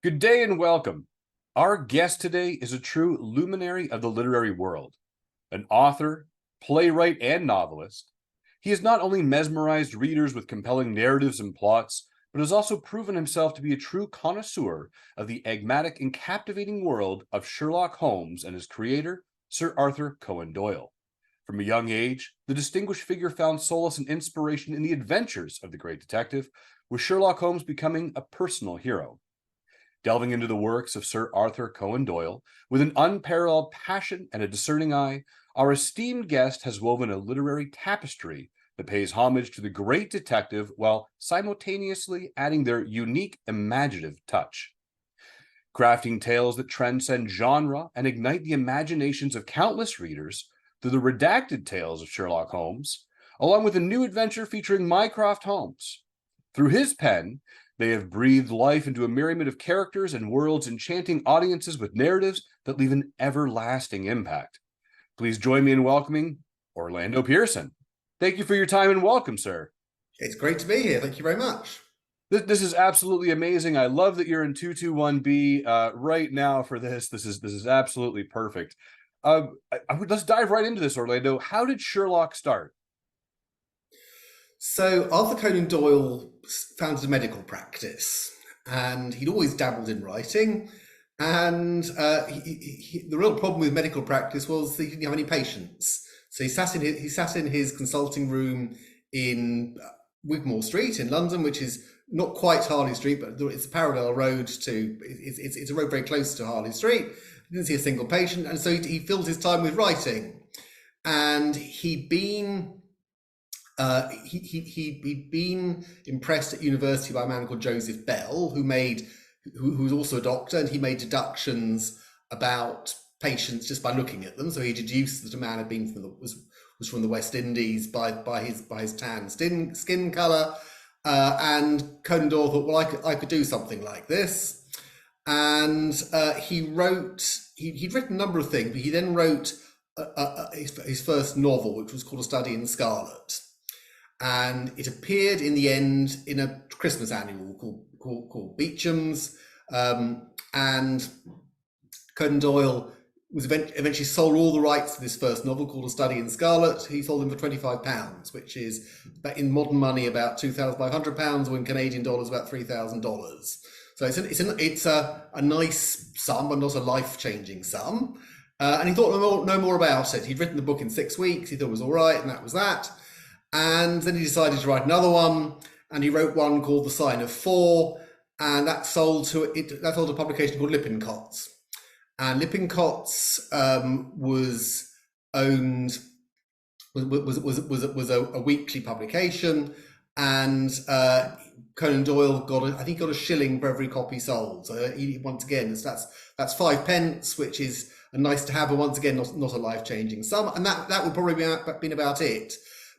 Good day and welcome. Our guest today is a true luminary of the literary world, an author, playwright, and novelist. He has not only mesmerized readers with compelling narratives and plots, but has also proven himself to be a true connoisseur of the enigmatic and captivating world of Sherlock Holmes and his creator, Sir Arthur Conan Doyle. From a young age, the distinguished figure found solace and inspiration in the adventures of the great detective, with Sherlock Holmes becoming a personal hero. Delving into the works of Sir Arthur Conan Doyle with an unparalleled passion and a discerning eye, our esteemed guest has woven a literary tapestry that pays homage to the great detective while simultaneously adding their unique imaginative touch. Crafting tales that transcend genre and ignite the imaginations of countless readers through the redacted tales of Sherlock Holmes, along with a new adventure featuring Mycroft Holmes. Through his pen, they have breathed life into a myriad of characters and worlds, enchanting audiences with narratives that leave an everlasting impact. Please join me in welcoming Orlando Pearson. Thank you for your time and welcome, sir. It's great to be here. Thank you very much. This is absolutely amazing. I love that you're in 221B right now for this. This is absolutely perfect. Let's dive right into this, Orlando. How did Sherlock start? So Arthur Conan Doyle founded a medical practice, and he'd always dabbled in writing. And the real problem with medical practice was that he didn't have any patients. So he sat in his consulting room in Wigmore Street in London, which is not quite Harley Street, but it's a parallel road to. It's a road very close to Harley Street. He didn't see a single patient, and so he filled his time with writing. And he'd been impressed at university by a man called Joseph Bell, who was also a doctor, and he made deductions about patients just by looking at them. So he deduced that a man had been was from the West Indies by his tan skin color, and Conan Doyle thought, well, I could do something like this, and he'd written a number of things, but he then wrote his first novel, which was called A Study in Scarlet. And it appeared in the end in a Christmas annual called Beecham's, and Conan Doyle was eventually sold all the rights to this first novel called A Study in Scarlet. He sold them for £25, which is in modern money about £2,500, or in Canadian dollars about $3,000. So it's a nice sum, but not a life-changing sum. And he thought no more about it. He'd written the book in 6 weeks. He thought it was all right, and that was that. And then he decided to write another one, and he wrote one called The Sign of Four, and that sold to a publication called Lippincott's. And Lippincott's was a weekly publication, and Conan Doyle got a shilling for every copy sold. So once again, that's 5 pence, which is a nice to have, but once again, not a life-changing sum. And that would probably been about it.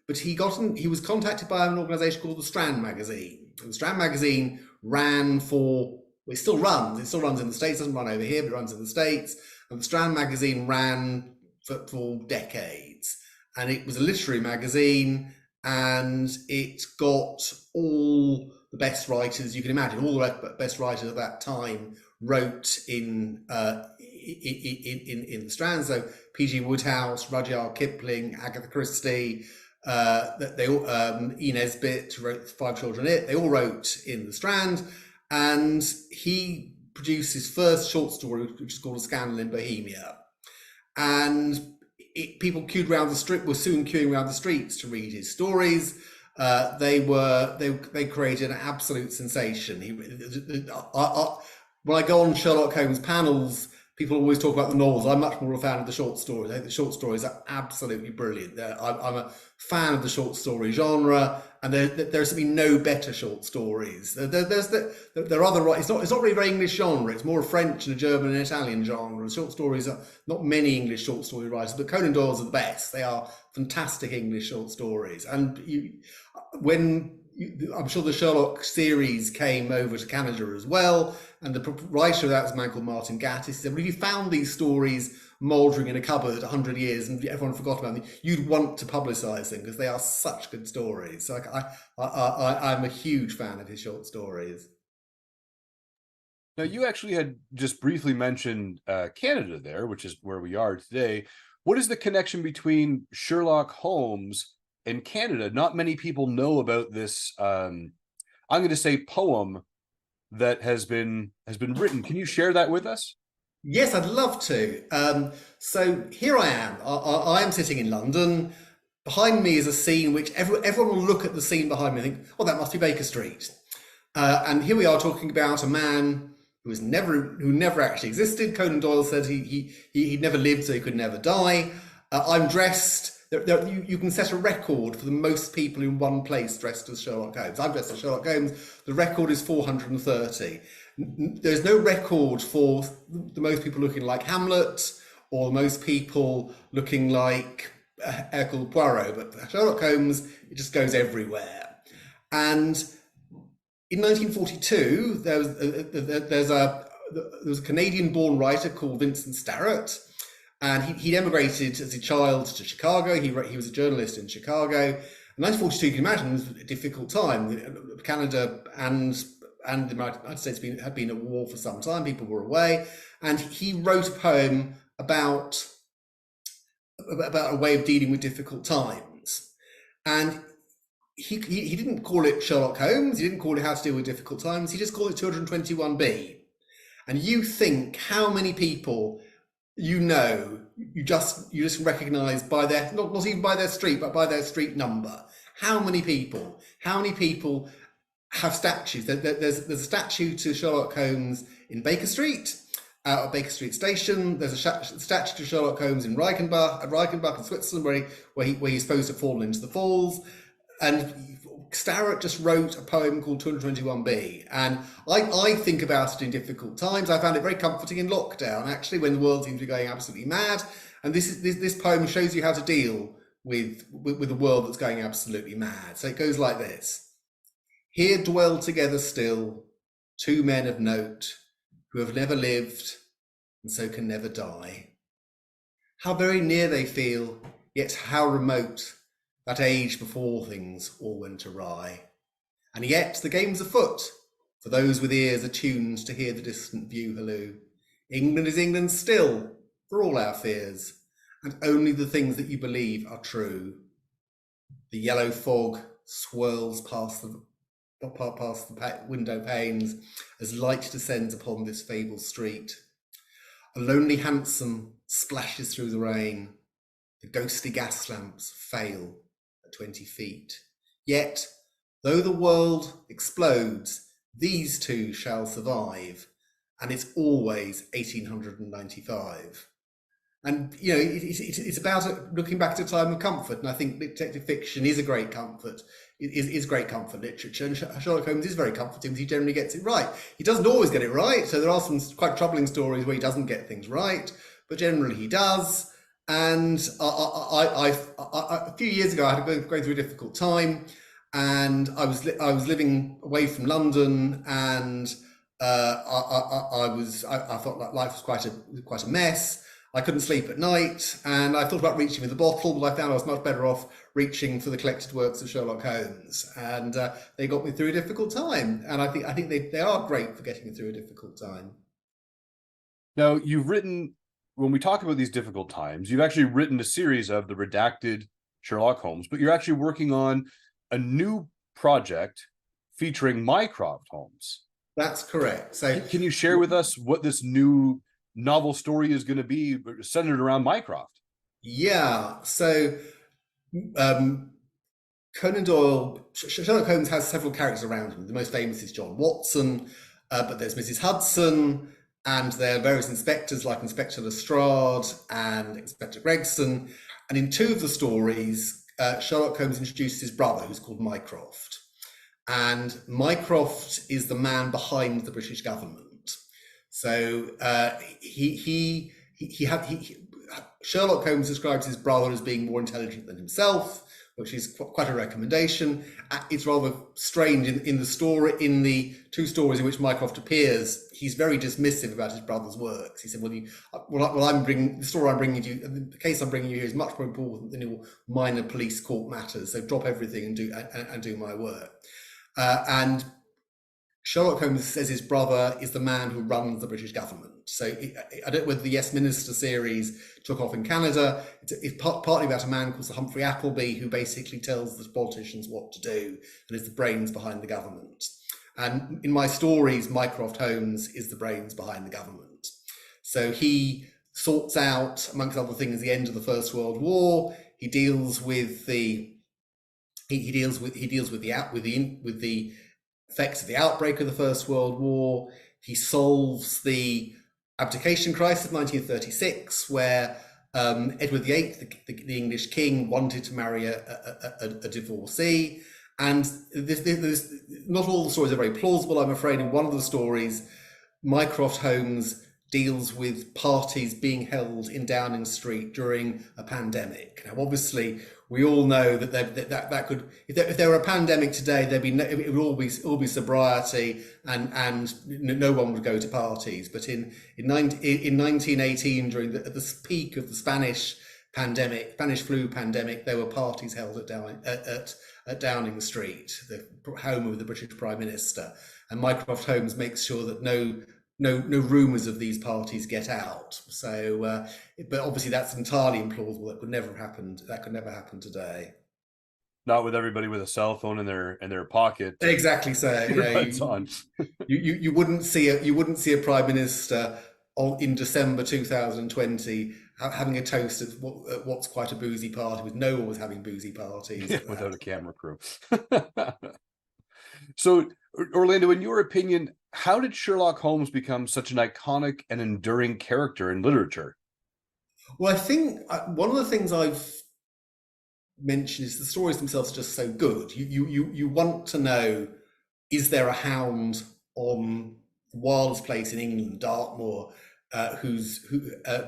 But he was contacted by an organisation called the Strand magazine. And the Strand magazine ran it still runs in the States, doesn't run over here, but it runs in the States. And the Strand magazine ran for decades. And it was a literary magazine, and it got all the best writers you can imagine. All the best writers of that time wrote in the Strand. So P.G. Wodehouse, Rudyard Kipling, Agatha Christie, E. Nesbit, who wrote Five Children they all wrote in the Strand. And he produced his first short story, which is called A Scandal in Bohemia. And people were soon queuing around the streets to read his stories. They created an absolute sensation. When I go on Sherlock Holmes panels, people always talk about the novels. I'm much more a fan of the short stories. I think the short stories are absolutely brilliant. I'm a fan of the short story genre, and there's simply no better short stories. There are other. It's not really very English genre. It's more a French and a German and Italian genre. Short stories are not many English short story writers, but Conan Doyle's are the best. They are fantastic English short stories. And I'm sure the Sherlock series came over to Canada as well, and the writer of that was a man called Martin Gatiss. He said, well, if you found these stories mouldering in a cupboard 100 years and everyone forgot about them, you'd want to publicise them because they are such good stories. So I'm a huge fan of his short stories. Now, you actually had just briefly mentioned Canada there, which is where we are today. What is the connection between Sherlock Holmes and Canada? Not many people know about this. I'm going to say poem that has been written. Can you share that with us? Yes, I'd love to. So here I am. I am sitting in London. Behind me is a scene which everyone will look at the scene behind me and think, "Oh, that must be Baker Street." And here we are talking about a man who never actually existed. Conan Doyle said he'd never lived, so he could never die. I'm dressed. You can set a record for the most people in one place dressed as Sherlock Holmes. I'm dressed as Sherlock Holmes. The record is 430. There's no record for the most people looking like Hamlet or most people looking like Hercule Poirot, but Sherlock Holmes, it just goes everywhere. And in 1942, there was a Canadian-born writer called Vincent Starrett, and he'd emigrated as a child to Chicago. He was a journalist in Chicago. In 1942, you can imagine, was a difficult time. Canada and the United States had been at war for some time. People were away, and he wrote a poem about a way of dealing with difficult times. And he didn't call it Sherlock Holmes. He didn't call it How to Deal with Difficult Times. He just called it 221B. And you think how many people you just recognize by their, not even by their street, but by their street number. How many people have statues? There's a statue to Sherlock Holmes in Baker Street, out at Baker Street Station. There's a statue to Sherlock Holmes in Reichenbach in Switzerland, where he's supposed to fall into the falls. And Starrett just wrote a poem called 221B, and I think about it in difficult times. I found it very comforting in lockdown, actually, when the world seems to be going absolutely mad. And this poem shows you how to deal with a world that's going absolutely mad. So it goes like this: here dwell together still two men of note who have never lived and so can never die. How very near they feel, yet how remote, that age before things all went awry. And yet the game's afoot for those with ears attuned to hear the distant view halloo. England is England still, for all our fears, and only the things that you believe are true. The yellow fog swirls past the window panes as light descends upon this fabled street. A lonely hansom splashes through the rain. The ghostly gas lamps fail at 20 feet. Yet, though the world explodes, these two shall survive, and it's always 1895. And it's about looking back to a time of comfort, and I think detective fiction is a great comfort. Is great comfort literature, and Sherlock Holmes is very comforting because he generally gets it right. He doesn't always get it right, so there are some quite troubling stories where he doesn't get things right, but generally he does. And a few years ago, I had going through a difficult time, and I was living away from London, and I felt like life was quite a mess. I couldn't sleep at night, and I thought about reaching for the bottle, but I found I was much better off reaching for the collected works of Sherlock Holmes, and they got me through a difficult time. And I think they are great for getting me through a difficult time. Now, when we talk about these difficult times, you've actually written a series of the redacted Sherlock Holmes, but you're actually working on a new project featuring Mycroft Holmes. That's correct. So can you share with us what this new novel story is going to be centered around Mycroft? Yeah. So Conan Doyle, Sherlock Holmes has several characters around him. The most famous is John Watson, but there's Mrs. Hudson, and there are various inspectors like Inspector Lestrade and Inspector Gregson. And in two of the stories, Sherlock Holmes introduces his brother, who's called Mycroft. And Mycroft is the man behind the British government. So Sherlock Holmes describes his brother as being more intelligent than himself, which is quite a recommendation. It's rather strange in the two stories in which Mycroft appears. He's very dismissive about his brother's works. He said, the story I'm bringing you, the case I'm bringing you here is much more important than your minor police court matters. So drop everything and do my work. And Sherlock Holmes says his brother is the man who runs the British government. So I don't know whether the Yes Minister series took off in Canada. It's partly about a man called Sir Humphrey Appleby, who basically tells the politicians what to do and is the brains behind the government. And in my stories, Mycroft Holmes is the brains behind the government. So he sorts out, amongst other things, the end of the First World War. He deals with the effects of the outbreak of the First World War. He solves the abdication crisis of 1936, where Edward VIII, the English king, wanted to marry a divorcee. And there's not all the stories are very plausible, I'm afraid. In one of the stories, Mycroft Holmes deals with parties being held in Downing Street during a pandemic. Now, obviously, we all know that that could, if there were a pandemic today, it would all be sobriety, and no one would go to parties. But in 1918, during at the peak of the Spanish flu pandemic, there were parties held at Downing Street, the home of the British Prime Minister, and Mycroft Holmes makes sure that no rumours of these parties get out. So, but obviously that's entirely implausible. That could never happen. That could never happen today. Not with everybody with a cell phone in their pocket. Exactly. So you wouldn't see a prime minister in December 2020 having a toast at what's quite a boozy party, with no one was having boozy parties. Yeah, without a camera crew. So, Orlando, in your opinion, how did Sherlock Holmes become such an iconic and enduring character in literature? Well, I think one of the things I've mentioned is the stories themselves are just so good. You want to know, is there a hound on the wildest place in England, Dartmoor, who's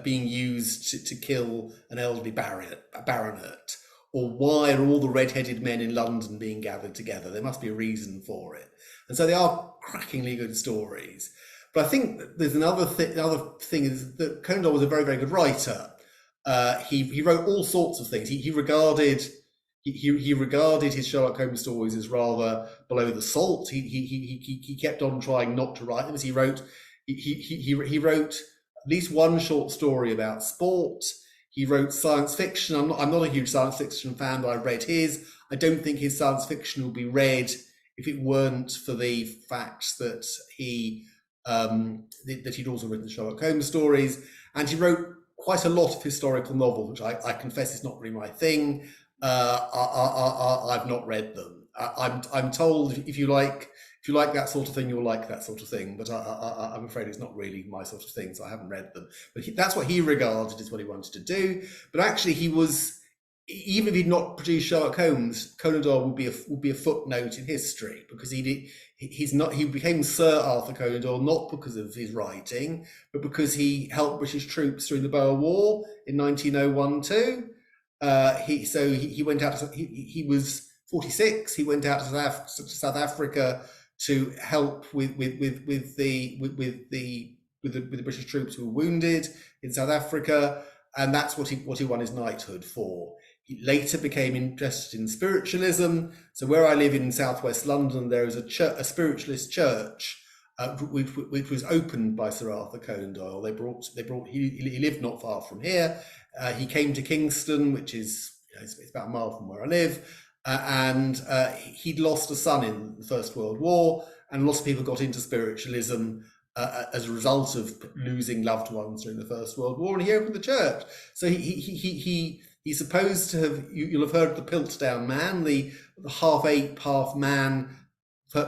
being used to kill an elderly baronet? Or why are all the red-headed men in London being gathered together? There must be a reason for it. And so they are crackingly good stories. But I think there's another thing is that Conan Doyle was a very, very good writer. He wrote all sorts of things. He regarded his Sherlock Holmes stories as rather below the salt. He kept on trying not to write them. As he wrote at least one short story about sport. He wrote science fiction. I'm not a huge science fiction fan, but I read his. I don't think his science fiction would be read if it weren't for the fact that he'd also written Sherlock Holmes stories. And he wrote quite a lot of historical novels, which I confess is not really my thing. I've not read them. I'm told if you like that sort of thing, you'll like that sort of thing. But I'm afraid it's not really my sort of thing, so I haven't read them. But that's what he regarded as what he wanted to do. But actually, even if he'd not produced Sherlock Holmes, Conan Doyle would be a footnote in history, because he became Sir Arthur Conan Doyle not because of his writing, but because he helped British troops during the Boer War in 1901-2. He went out. He was 46. He went out to South Africa to help with the British troops who were wounded in South Africa, and that's what he won his knighthood for. He later became interested in spiritualism. So where I live in southwest London, there is a spiritualist church which was opened by Sir Arthur Conan Doyle. He lived not far from here. He came to Kingston, which is it's about a mile from where I live. And he'd lost a son in the First World War, and lots of people got into spiritualism as a result of losing loved ones during the First World War, and he opened the church. So he's supposed to have, you'll have heard of the Piltdown Man, the half-ape, half-man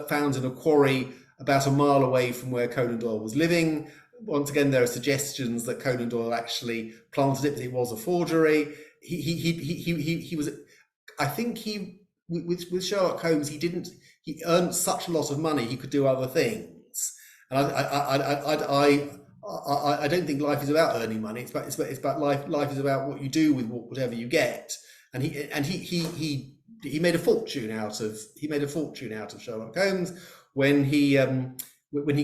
found in a quarry about a mile away from where Conan Doyle was living. Once again, there are suggestions that Conan Doyle actually planted it, but it was a forgery. He was... I think with Sherlock Holmes, he earned such a lot of money, he could do other things. And I don't think life is about earning money. It's about life. Life is about what you do with whatever you get. And he made a fortune out of Sherlock Holmes when he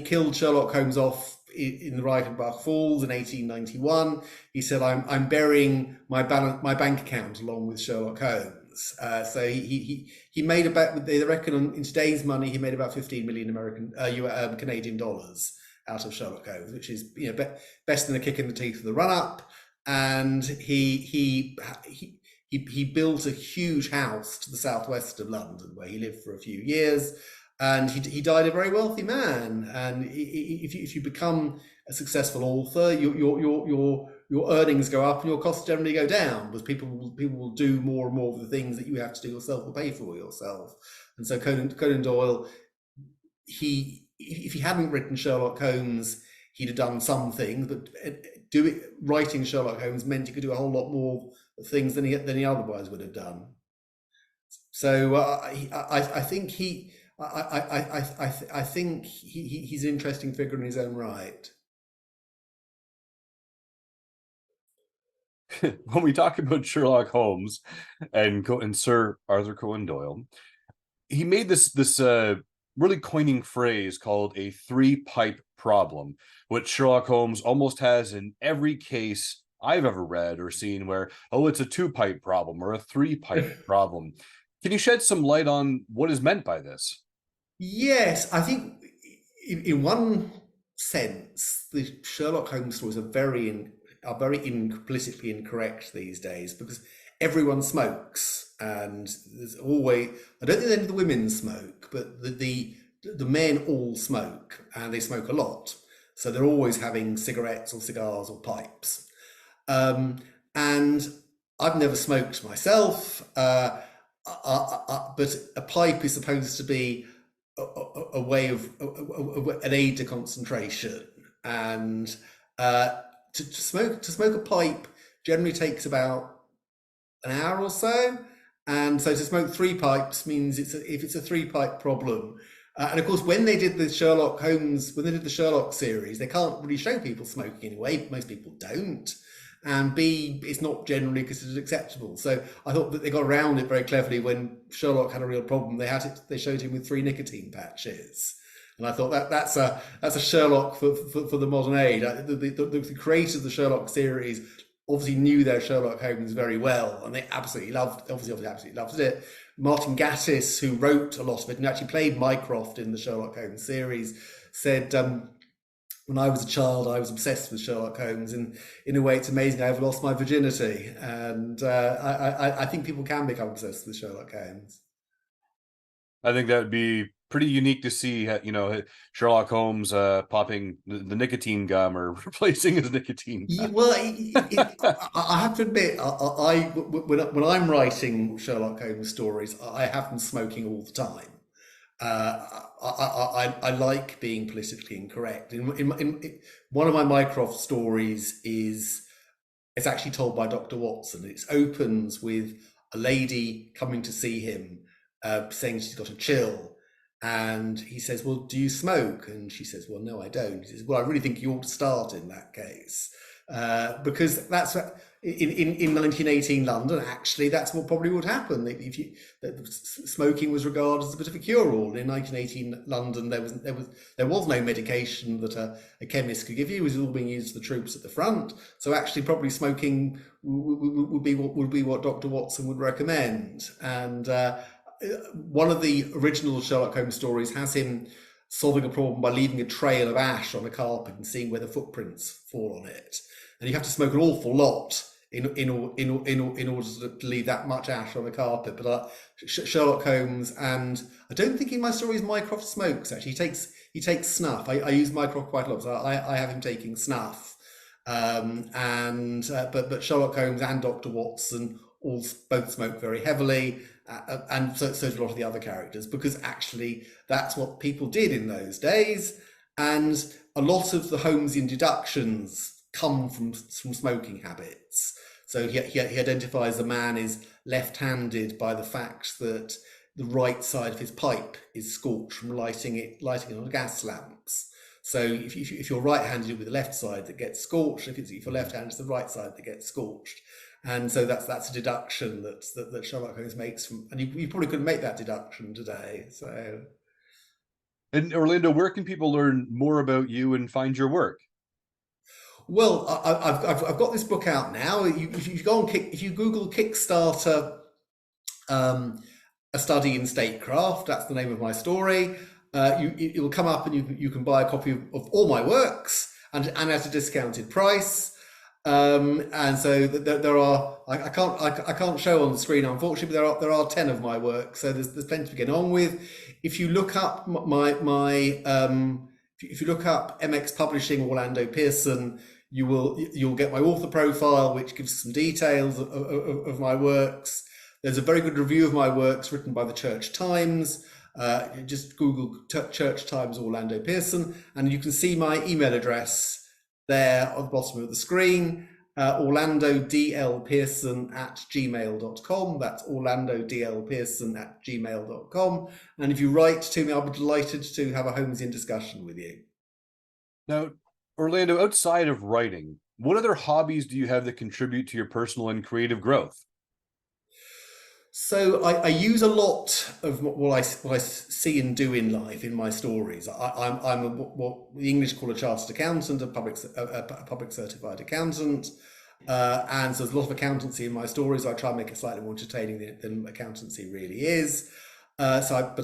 killed Sherlock Holmes off in the Reichenbach Falls in 1891. He said, "I'm burying my bank account along with Sherlock Holmes." millions. So he made about, they reckon in today's money, he made about 15 million Canadian dollars out of Sherlock Holmes, which is, you know, best than a kick in the teeth of the run up. And he built a huge house to the southwest of London where he lived for a few years, and he died a very wealthy man. And if you become a successful author, your earnings go up and your costs generally go down, because people will do more and more of the things that you have to do yourself or pay for yourself. And so Conan Doyle, if he hadn't written Sherlock Holmes, he'd have done some things, but writing Sherlock Holmes meant he could do a whole lot more things than he otherwise would have done. So I think he's an interesting figure in his own right. When we talk about Sherlock Holmes and Sir Arthur Conan Doyle, he made this really coining phrase called a three-pipe problem, which Sherlock Holmes almost has in every case I've ever read or seen, where, oh, it's a two-pipe problem or a three-pipe problem. Can you shed some light on what is meant by this? Yes, I think in one sense, the Sherlock Holmes stories are very implicitly incorrect these days, because everyone smokes, and there's always, I don't think any of the women smoke, but the men all smoke, and they smoke a lot. So they're always having cigarettes or cigars or pipes. And I've never smoked myself, but a pipe is supposed to be a way of an aid to concentration, and to smoke a pipe generally takes about an hour or so, and so to smoke three pipes means if it's a three-pipe problem. And of course, when they did the Sherlock series, they can't really show people smoking anyway. Most people don't. And B, it's not generally considered acceptable. So I thought that they got around it very cleverly. When Sherlock had a real problem, they showed him with 3 nicotine patches. And I thought that's a Sherlock for the modern age. The creators of the Sherlock series obviously knew their Sherlock Holmes very well, and they absolutely loved it. Martin Gatiss, who wrote a lot of it and actually played Mycroft in the Sherlock Holmes series, said, when I was a child, I was obsessed with Sherlock Holmes, and in a way, it's amazing I've lost my virginity. And I think people can become obsessed with Sherlock Holmes. I think that would be pretty unique to see, Sherlock Holmes popping the nicotine gum or replacing his nicotine gum. Well, I have to admit, when I'm writing Sherlock Holmes stories, I have them smoking all the time. I like being politically incorrect. In one of my Mycroft stories it's actually told by Dr. Watson. It opens with a lady coming to see him, saying she's got a chill, and he says, "Well, do you smoke?" And she says, "Well, no, I don't." He says, "Well, I really think you ought to start in that case, because that's what in 1918 London, actually, that's what probably would happen. Smoking was regarded as a bit of a cure-all. In 1918 London, there was no medication that a chemist could give you. It was all being used for the troops at the front. So actually, probably smoking would be what Dr. Watson would recommend. And one of the original Sherlock Holmes stories has him solving a problem by leaving a trail of ash on a carpet and seeing where the footprints fall on it. And you have to smoke an awful lot in order to leave that much ash on a carpet. But Sherlock Holmes, and I don't think in my stories Mycroft smokes. Actually, he takes snuff. I use Mycroft quite a lot, so I have him taking snuff. But Sherlock Holmes and Dr. Watson both smoke very heavily, and so do a lot of the other characters, because actually that's what people did in those days, and a lot of the Holmesian deductions come from smoking habits. So he identifies a man is left-handed by the fact that the right side of his pipe is scorched from lighting it on gas lamps. So if you're right-handed, it'll be the left side that gets scorched. If you're left-handed, it's the right side that gets scorched. And so that's a deduction that Sherlock Holmes makes from, and you probably couldn't make that deduction today. So. And Orlando, where can people learn more about you and find your work? Well, I've got this book out now. If you Google Kickstarter um, A Study in Statecraft. That's the name of my story. It will come up, and you can buy a copy of all my works, and at a discounted price. And so there are, I can't show on the screen, unfortunately, but there are 10 of my works, so there's plenty to get on with. If you look up if you look up MX Publishing Orlando Pearson, you'll get my author profile, which gives some details of my works. There's a very good review of my works written by the Church Times. Just Google Church Times Orlando Pearson, and you can see my email address there at the bottom of the screen. orlandodlpearson@gmail.com. That's orlandodlpearson@gmail.com. And if you write to me, I'll be delighted to have a Holmesian discussion with you. Now, Orlando, outside of writing, what other hobbies do you have that contribute to your personal and creative growth? So I use a lot of what I see and do in life in my stories. I'm what the English call a chartered accountant, a public certified accountant, and so there's a lot of accountancy in my stories. I try and make it slightly more entertaining than accountancy really is. I have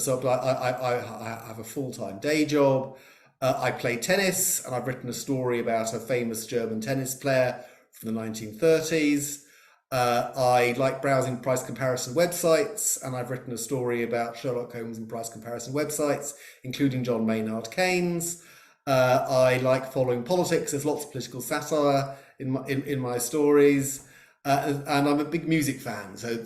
a full-time day job. I play tennis, and I've written a story about a famous German tennis player from the 1930s. I like browsing price comparison websites, and I've written a story about Sherlock Holmes and price comparison websites, including John Maynard Keynes. I like following politics. There's lots of political satire in my stories, and I'm a big music fan. So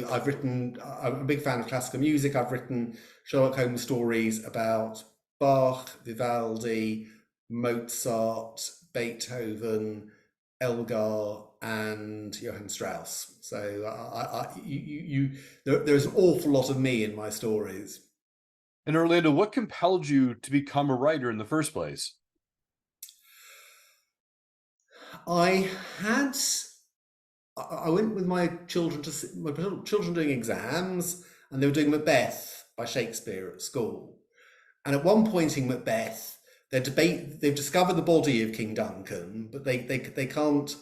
I'm a big fan of classical music. I've written Sherlock Holmes stories about Bach, Vivaldi, Mozart, Beethoven, Elgar, and Johann Strauss. So there's an awful lot of me in my stories. And Orlando, what compelled you to become a writer in the first place? I had I went with my children doing exams, and they were doing Macbeth by Shakespeare at school. And at one point in Macbeth, they've discovered the body of King Duncan, but they can't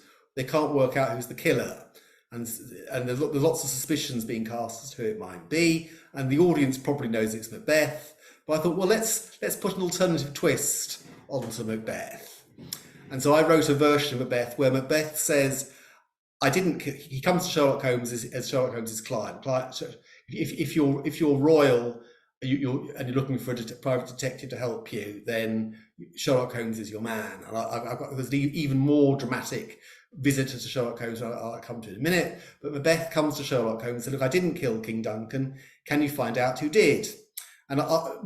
work out who's the killer. And there's lots of suspicions being cast as to who it might be, and the audience probably knows it's Macbeth. But I thought, well, let's put an alternative twist onto Macbeth. And so I wrote a version of Macbeth where Macbeth says, he comes to Sherlock Holmes as Sherlock Holmes' client. If you're royal, and you're looking for a private detective to help you, then Sherlock Holmes is your man. And there's an even more dramatic visitor to Sherlock Holmes I'll come to in a minute. But Macbeth comes to Sherlock Holmes and says, look, I didn't kill King Duncan. Can you find out who did? And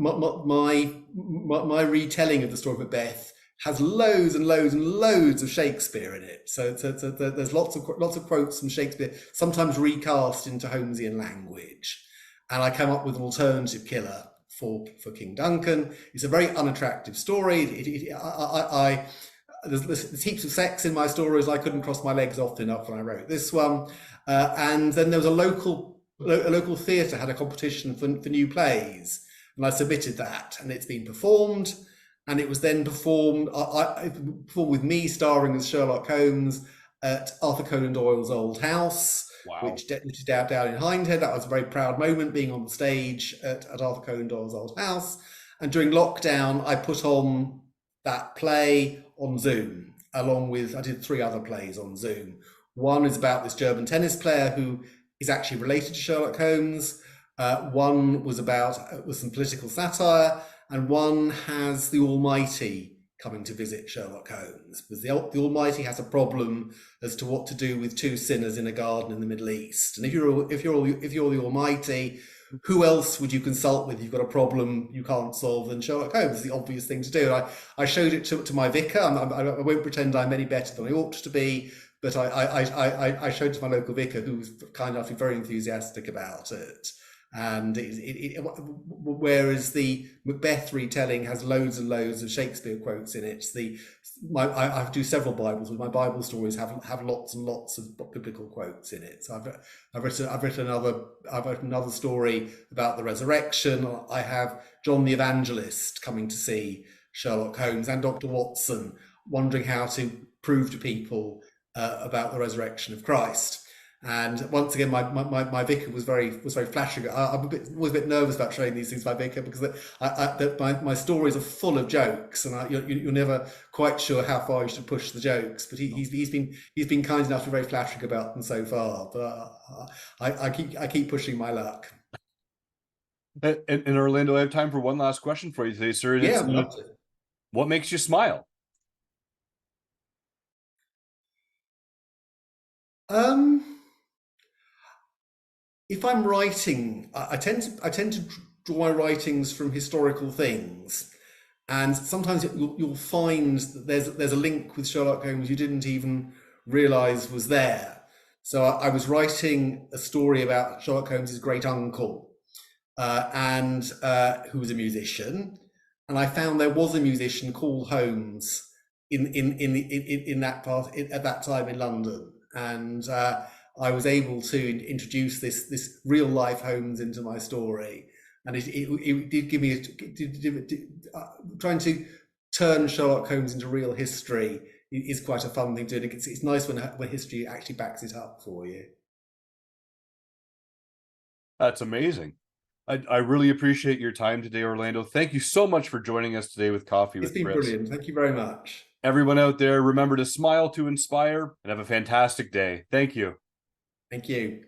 my retelling of the story of Macbeth has loads and loads and loads of Shakespeare in it. So there's lots of quotes from Shakespeare, sometimes recast into Holmesian language. And I came up with an alternative killer for King Duncan. It's a very unattractive story. There's heaps of sex in my stories. I couldn't cross my legs often enough when I wrote this one. And then there was a local theatre had a competition for new plays, and I submitted that, and it's been performed. And it was then performed with me starring as Sherlock Holmes at Arthur Conan Doyle's old house. Wow. Which is down in Hindhead. That was a very proud moment, being on the stage at Arthur Conan Doyle's old house. And during lockdown, I put on that play on Zoom, I did 3 other plays on Zoom. One is about this German tennis player who is actually related to Sherlock Holmes. One was with some political satire, and one has the Almighty coming to visit Sherlock Holmes, because the Almighty has a problem as to what to do with 2 sinners in a garden in the Middle East. And if you're the Almighty, who else would you consult with? You've got a problem you can't solve than Sherlock Holmes. The obvious thing to do. I showed it to my vicar. I won't pretend I'm any better than I ought to be, but I showed it to my local vicar, who was kind enough, very enthusiastic about it. And whereas the Macbeth retelling has loads and loads of Shakespeare quotes in it, I do several Bibles, but my Bible stories have lots and lots of biblical quotes in it. So I've written another story about the resurrection. I have John the Evangelist coming to see Sherlock Holmes, and Dr. Watson wondering how to prove to people about the resurrection of Christ. And once again, my vicar was very flattering. I'm always a bit nervous about showing these things to my vicar because my stories are full of jokes, and you're never quite sure how far you should push the jokes. But he's been kind enough to be very flattering about them so far. But I keep pushing my luck. And Orlando, I have time for one last question for you today, sir. And Yeah, it's I'd love to. what makes you smile? Um, if I'm writing, I tend to draw my writings from historical things, and sometimes you'll find that there's a link with Sherlock Holmes you didn't even realise was there. So I was writing a story about Sherlock Holmes's great uncle, and who was a musician, and I found there was a musician called Holmes in that part at that time in London, and I was able to introduce this real life Holmes into my story, and it did give me trying to turn Sherlock Holmes into real history is quite a fun thing to do. It's nice when history actually backs it up for you. That's amazing. I really appreciate your time today, Orlando. Thank you so much for joining us today with Coffee It's with been Chris. brilliant. Thank you very much. Everyone out there, remember to smile to inspire and have a fantastic day. Thank you. Thank you.